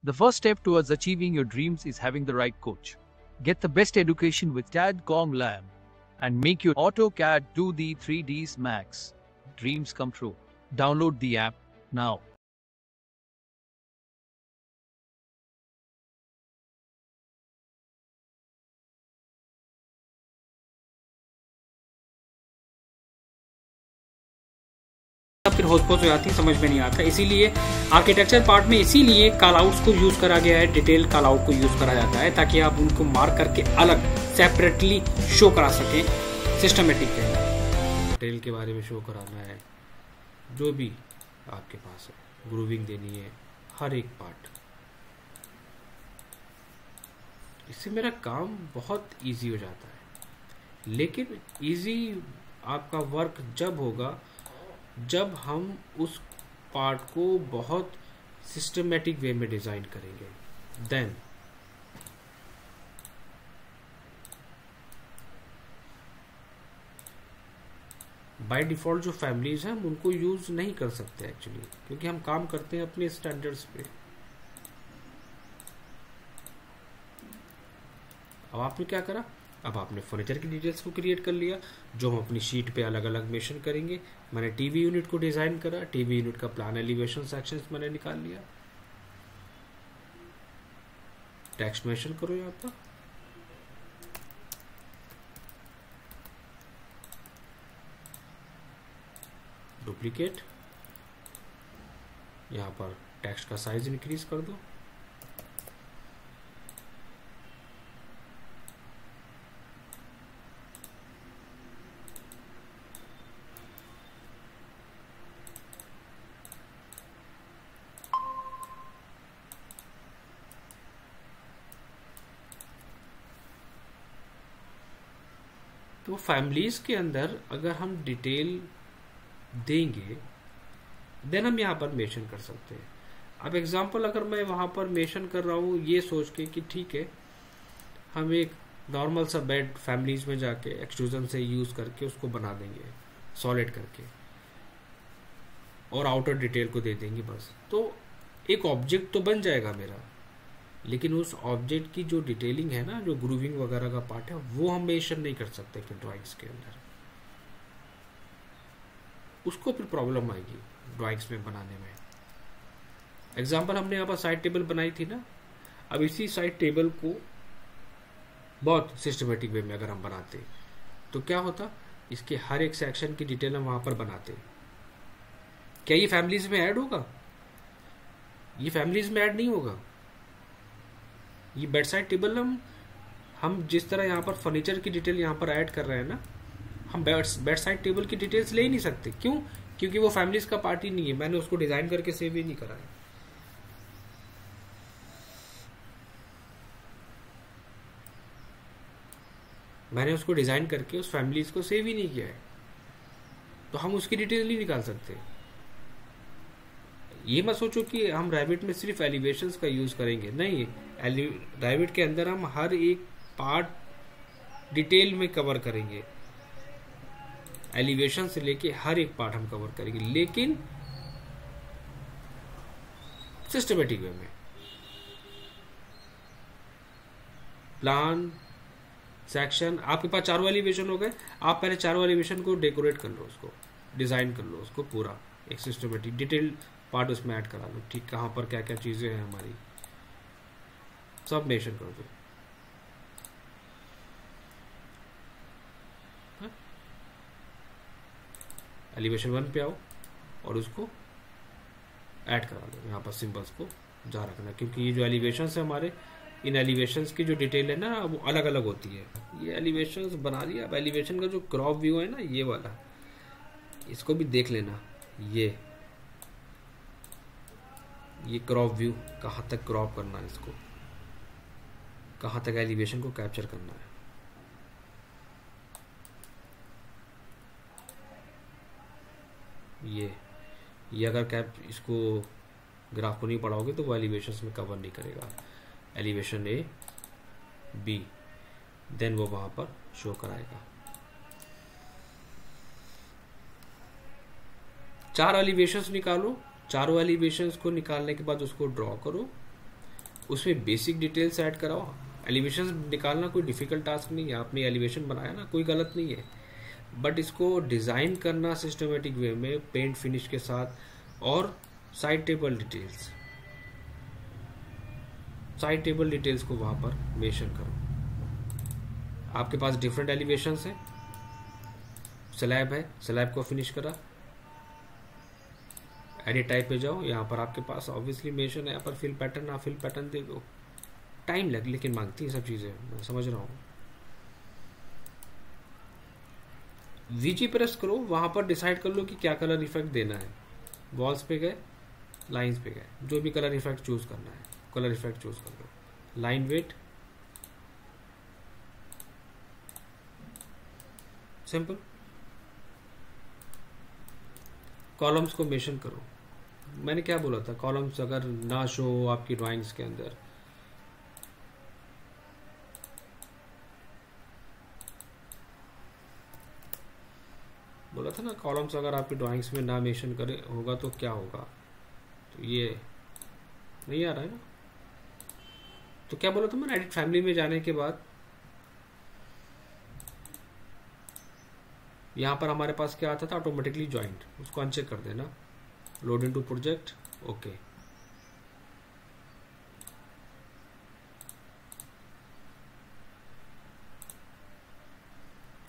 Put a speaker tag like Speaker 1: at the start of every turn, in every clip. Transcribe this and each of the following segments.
Speaker 1: The first step towards achieving your dreams is having the right coach. Get the best education with TAD.com Lab and make your AutoCAD 2D 3Ds Max dreams come true. Download the app now.
Speaker 2: फिर होच-पोच हो जाती है, समझ में नहीं आता। इसीलिए architecture part में इसीलिए कॉल आउट्स को यूज करा गया है, डिटेल कॉल आउट को यूज करा जाता है ताकि आप उनको मार्क करके अलग सेपरेटली शो करा सकें सिस्टमेटिक वे में। डिटेल के बारे में शो कराना है, जो भी आपके पास है, ग्रूविंग देनी है, हर एक पार्ट। इससे मेरा काम बहुत इजी हो जाता है। लेकिन इजी आपका वर्क जब होगा जब हम उस पार्ट को बहुत सिस्टमेटिक वे में डिजाइन करेंगे। देन बाय डिफॉल्ट जो फैमिलीज हैं हम उनको यूज नहीं कर सकते एक्चुअली, क्योंकि हम काम करते हैं अपने स्टैंडर्ड्स पे। अब आपने क्या करा, अब आपने फर्नीचर की डिटेल्स को क्रिएट कर लिया जो हम अपनी शीट पे अलग अलग मेंशन करेंगे। मैंने टीवी यूनिट को डिजाइन करा, टीवी यूनिट का प्लान एलिवेशन सेक्शंस मैंने निकाल लिया। टेक्स्ट मेंशन करो यहाँ पर, डुप्लीकेट, यहाँ पर टेक्स्ट का साइज इंक्रीज कर दो। तो फैमिलीज के अंदर अगर हम डिटेल देंगे देन हम यहाँ पर मेंशन कर सकते हैं। अब एग्जांपल अगर मैं वहां पर मेंशन कर रहा हूँ ये सोच के कि ठीक है हम एक नॉर्मल सा बेड फैमिलीज में जाके एक्सट्रूजन से यूज करके उसको बना देंगे सॉलिड करके और आउटर डिटेल को दे देंगे बस, तो एक ऑब्जेक्ट तो बन जाएगा मेरा। लेकिन उस ऑब्जेक्ट की जो डिटेलिंग है ना, जो ग्रूविंग वगैरह का पार्ट है, वो हम मेंशन नहीं कर सकते फिर ड्राइंग्स के अंदर। उसको फिर प्रॉब्लम आएगी ड्राइंग्स में बनाने में। एग्जांपल हमने यहाँ पर साइड टेबल बनाई थी ना, अब इसी साइड टेबल को बहुत सिस्टमेटिक वे में अगर हम बनाते तो क्या होता, इसके हर एक सेक्शन की डिटेल हम वहां पर बनाते। क्या ये फैमिलीज में ऐड होगा? ये फैमिलीज में ऐड नहीं होगा। ये बेड साइड टेबल हम जिस तरह यहाँ पर फर्नीचर की डिटेल यहाँ पर ऐड कर रहे हैं ना, हम बेड साइड टेबल की डिटेल्स ले ही नहीं सकते। क्यों? क्योंकि वो फैमिलीज का पार्ट ही नहीं है, मैंने उसको डिजाइन करके सेव ही नहीं करा है। मैंने उसको डिजाइन करके उस फैमिलीज को सेव ही नहीं किया है, तो हम उसकी डिटेल नहीं निकाल सकते। ये मत सोचो कि हम रैबिट में सिर्फ एलिवेशंस का यूज करेंगे, नहीं। रैबिट के अंदर हम हर एक पार्ट डिटेल में कवर करेंगे, एलिवेशन से लेके हर एक पार्ट हम कवर करेंगे, लेकिन सिस्टमेटिक वे में। प्लान सेक्शन, आपके पास चारों एलिवेशन हो गए, आप पहले चारों एलिवेशन को डेकोरेट कर लो, उसको डिजाइन कर लो, उसको पूरा एक सिस्टमेटिक डिटेल पार्ट उसमें ऐड करा लो। ठीक, कहाँ पर क्या क्या चीजें हैं हमारी सब मेंशन कर दो। एलिवेशन 1 पे आओ और उसको ऐड करा लो। यहाँ पर सिंबल्स को जा रखना, क्योंकि ये जो एलिवेशंस है हमारे, इन एलिवेशंस की जो डिटेल है ना वो अलग अलग होती है। ये एलिवेशंस बना लिया। अब एलिवेशन का जो क्रॉप व्यू है ना, ये वाला, इसको भी देख लेना। ये क्रॉप व्यू कहाँ तक क्रॉप करना है, इसको कहाँ तक एलिवेशन को कैप्चर करना है। ये अगर इसको ग्राफ को नहीं पढ़ाओगे तो वो एलिवेशंस में कवर नहीं करेगा। एलिवेशन ए बी, देन वो वहां पर शो कराएगा। 4 एलिवेशंस निकालो। चारों एलिवेशंस को निकालने के बाद उसको ड्रॉ करो। उसमें बेसिक डिटेल्स ऐड कराओ। एलिवेशन निकालना कोई डिफिकल्ट टास्क नहीं है, आपने एलिवेशन बनाया ना, कोई गलत नहीं है, बट इसको डिज़ाइन करना सिस्टमेटिक वे में पेंट फिनिश के साथ। और side table details, side table details को वहाँ पर मेंशन करो। आपके पास डिफरेंट एलिवेशंस हैं, स्लैब है, स्लैब को फिनिश करा, एडिट टाइप पे जाओ, यहाँ पर आपके पास ऑब्वियसली मेंशन है, यहाँ पर फिल पैटर्न, आप फिल पैटर्न दे दो। टाइम लग लेकिन मांगती है सब चीज़ें, मैं समझ रहा हूँ। वीजी प्रेस करो, वहाँ पर डिसाइड कर लो कि क्या कलर इफेक्ट देना है। वॉल्स पे गए, लाइंस पे गए, जो भी कलर इफेक्ट चूज करना है कलर इफेक्ट चूज कर लो। Line weight, simple. कॉलम्स को मेंशन करो। मैंने क्या बोला था, कॉलम्स अगर ना शो हो आपकी ड्राइंग्स के अंदर, बोला था ना, कॉलम्स अगर आपकी ड्राइंग्स में ना मेंशन करे होगा तो क्या होगा। तो ये नहीं आ रहा है ना, तो क्या बोला था मैंने, एडिट फैमिली में जाने के बाद यहाँ पर हमारे पास क्या आता था, ऑटोमेटिकली जॉइंट, उसको अनचेक कर देना। Load into project, okay.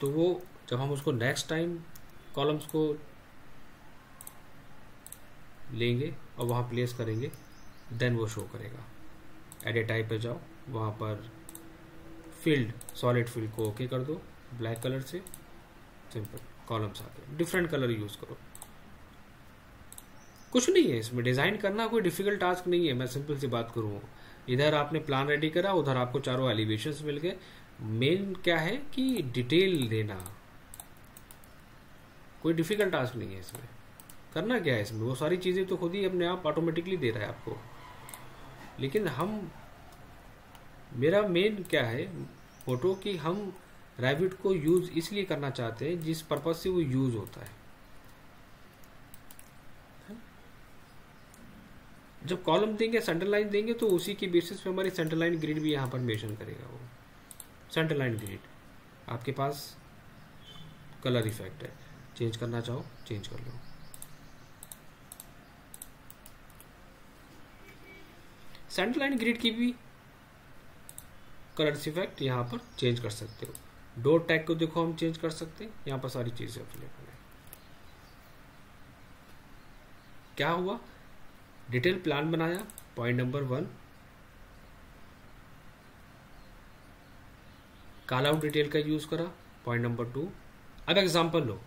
Speaker 2: तो वो जब हम उसको नेक्स्ट टाइम कॉलम्स को लेंगे और वहाँ प्लेस करेंगे, देन वो शो करेगा। एडिट टाइप पे जाओ, वहाँ पर फील्ड, सॉलिड फील्ड को ओके कर दो ब्लैक कलर से, सिंपल। कॉलम्स आ गए, डिफरेंट कलर यूज करो। कुछ नहीं है इसमें, डिजाइन करना कोई डिफिकल्ट टास्क नहीं है। मैं सिंपल सी बात करूँ, इधर आपने प्लान रेडी करा, उधर आपको चारों एलिवेशंस मिल गए। मेन क्या है कि डिटेल देना, कोई डिफिकल्ट टास्क नहीं है इसमें। करना क्या है इसमें, वो सारी चीजें तो खुद ही अपने आप ऑटोमेटिकली दे रहा है आपको। लेकिन मेरा मेन क्या है फोटो कि हम रैविट को यूज इसलिए करना चाहते हैं जिस पर्पज से वो यूज होता है। जब कॉलम देंगे, सेंटर लाइन देंगे, तो उसी के बेसिस पे हमारी सेंटर लाइन ग्रिड भी यहाँ पर मेंशन करेगा। वो सेंटर लाइन ग्रिड आपके पास कलर इफेक्ट है, चेंज करना चाहो चेंज कर लो। सेंटर लाइन ग्रिड की भी कलर इफेक्ट यहाँ पर चेंज कर सकते हो। डॉट टैग को देखो हम चेंज कर सकते हैं, यहाँ पर सारी चीजें अवेलेबल है। क्या हुआ, डिटेल प्लान बनाया, point number 1, call out detail का यूज करा, पॉइंट नंबर 2। अब एग्जांपल लो,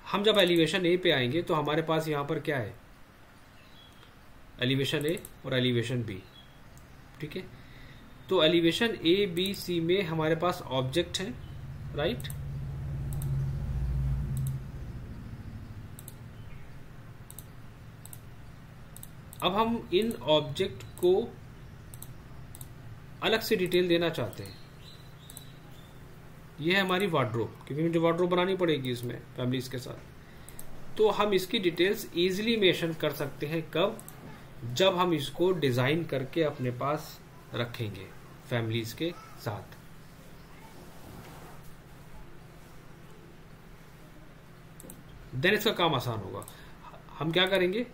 Speaker 2: हम जब एलिवेशन ए पे आएंगे तो हमारे पास यहाँ पर क्या है, एलिवेशन ए और एलिवेशन बी, ठीक है। तो एलिवेशन ए बी सी में हमारे पास ऑब्जेक्ट है, राइट। अब हम इन ऑब्जेक्ट को अलग से डिटेल देना चाहते हैं। ये है हमारी वार्डरोब, क्योंकि मुझे वार्डरोब बनानी पड़ेगी इसमें फैमिलीज के साथ। तो हम इसकी डिटेल्स इजीली मेंशन कर सकते हैं, कब, जब हम इसको डिजाइन करके अपने पास रखेंगे फैमिलीज के साथ। देन इसका काम आसान होगा। हम क्या करेंगे,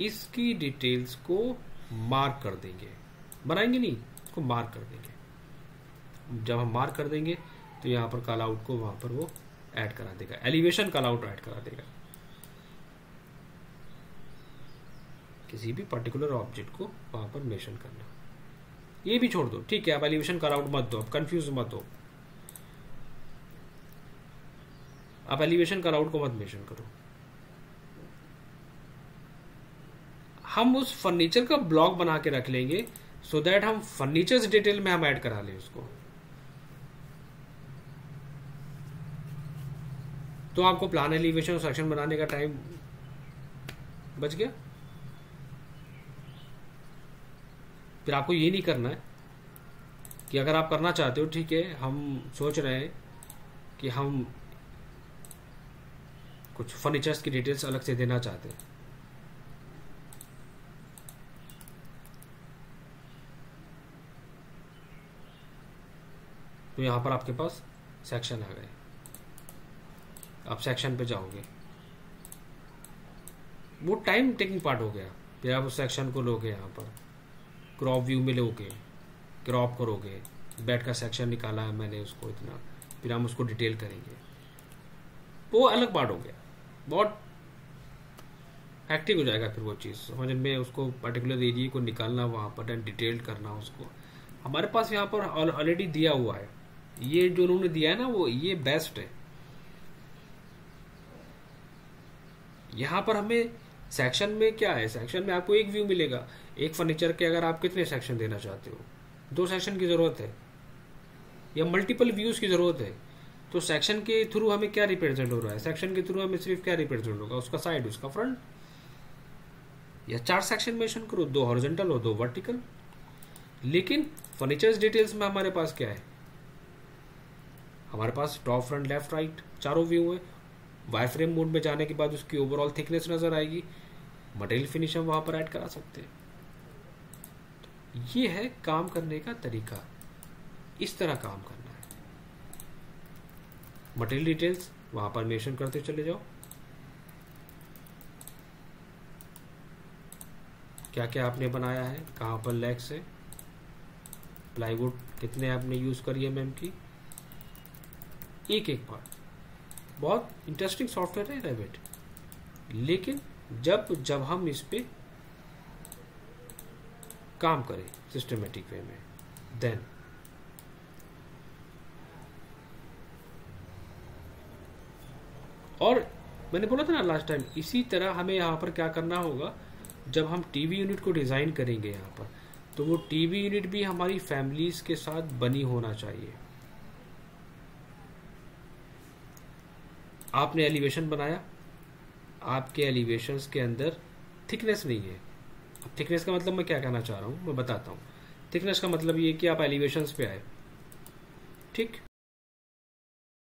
Speaker 2: इसकी डिटेल्स को मार्क कर देंगे, बनाएंगे नहीं, इसको मार्क कर देंगे। जब हम मार्क कर देंगे तो यहां पर कॉल आउट को वहां पर वो ऐड करा देगा, एलिवेशन कॉल आउट ऐड करा देगा। किसी भी पर्टिकुलर ऑब्जेक्ट को वहां पर मेंशन करना, ये भी छोड़ दो, ठीक है। आप एलिवेशन कॉल आउट मत दो, आप कंफ्यूज मत हो, आप एलिवेशन कॉल आउट को मत मेंशन करो। हम उस फर्नीचर का ब्लॉक बना के रख लेंगे, सो दैट हम फर्नीचर डिटेल में हम ऐड करा लें उसको। तो आपको प्लान एलिवेशन सेक्शन बनाने का टाइम बच गया। फिर आपको ये नहीं करना है कि अगर आप करना चाहते हो, ठीक है, हम सोच रहे हैं कि हम कुछ फर्नीचर्स की डिटेल्स अलग से देना चाहते हैं, तो यहाँ पर आपके पास सेक्शन आ गए। आप सेक्शन पे जाओगे, वो टाइम टेकिंग पार्ट हो गया। फिर आप उस सेक्शन को लोगे, यहाँ पर क्रॉप व्यू में लोगे, क्रॉप करोगे, बेड का सेक्शन निकाला है मैंने उसको इतना, फिर हम उसको डिटेल करेंगे, वो अलग पार्ट हो गया। बहुत हैक्टिक हो जाएगा फिर वो चीज़ समझ में, उसको पर्टिकुलर एरिया को निकालना वहाँ पर एंड डिटेल्ड करना उसको। हमारे पास यहाँ पर ऑलरेडी दिया हुआ है, ये जो उन्होंने दिया है ना वो ये बेस्ट है। यहाँ पर हमें सेक्शन में क्या है, सेक्शन में आपको एक व्यू मिलेगा। एक फर्नीचर के अगर आप कितने सेक्शन देना चाहते हो, 2 सेक्शन की जरूरत है या मल्टीपल व्यूज की जरूरत है, तो सेक्शन के थ्रू हमें क्या रिप्रेजेंट हो रहा है, सेक्शन के थ्रू हमें सिर्फ क्या रिप्रेजेंट होगा, उसका साइड, उसका फ्रंट। या 4 सेक्शन मेंशन करो, 2 हॉरिजॉन्टल और 2 वर्टिकल। लेकिन फर्नीचर डिटेल्स में हमारे पास क्या है, हमारे पास टॉप फ्रंट लेफ्ट राइट चारों व्यू है। वाई फ्रेम मोड में जाने के बाद उसकी ओवरऑल थिकनेस नजर आएगी, मटेरियल फिनिश हम वहां पर ऐड करा सकते हैं। ये है काम करने का तरीका, इस तरह काम करना है। मटेरियल डिटेल्स वहां पर मेंशन करते चले जाओ, क्या क्या आपने बनाया है, कहां पर लेग्स है, प्लाईवुड कितने आपने यूज करी है की, एक एक पार्ट। बहुत इंटरेस्टिंग सॉफ्टवेयर है रेविट। लेकिन जब हम इस पे काम करें सिस्टमेटिक वे में, देन और मैंने बोला था ना लास्ट टाइम, इसी तरह हमें यहाँ पर क्या करना होगा, जब हम टीवी यूनिट को डिजाइन करेंगे यहाँ पर, तो वो टीवी यूनिट भी हमारी फैमिलीज के साथ बनी होना चाहिए। आपने एलिवेशन बनाया, आपके एलिवेशंस के अंदर थिकनेस नहीं है। अब थिकनेस का मतलब मैं क्या कहना चाह रहा हूँ मैं बताता हूँ। थिकनेस का मतलब ये कि आप एलिवेशंस पे आए, ठीक,